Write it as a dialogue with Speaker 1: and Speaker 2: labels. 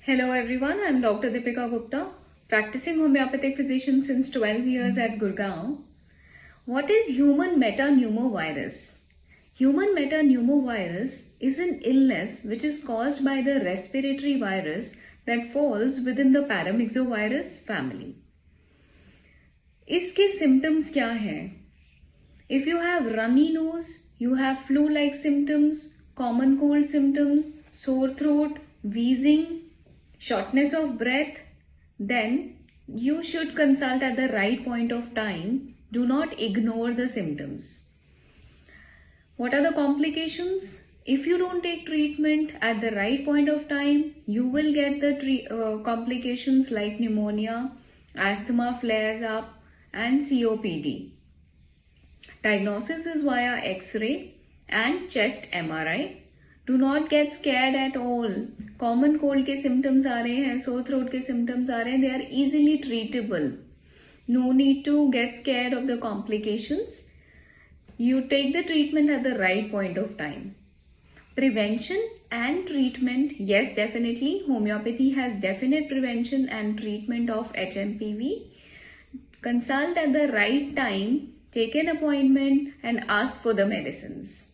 Speaker 1: Hello everyone, I'm Dr. Deepika Gupta, practicing homeopathic physician since 12 years at Gurugram. What is human metapneumovirus? Human metapneumovirus is an illness which is caused by the respiratory virus that falls within the paramyxovirus family. इसके symptoms क्या हैं? If you have runny nose, you have flu-like symptoms, common cold symptoms, sore throat, wheezing, shortness of breath, then you should consult at the right point of time. Do not ignore the symptoms. What are the complications? If you don't take treatment at the right point of time, you will get the complications like pneumonia, asthma flares up, and COPD. Diagnosis is via X-ray and chest MRI. Do not get scared at all. Common cold के symptoms आ रहे हैं, sore throat के symptoms आ रहे हैं, they are easily treatable. No need to get scared of the complications. You take the treatment at the right point of time. Prevention and treatment, yes, definitely. Homeopathy has definite prevention and treatment of HMPV. Consult at the right time, take an appointment and ask for the medicines.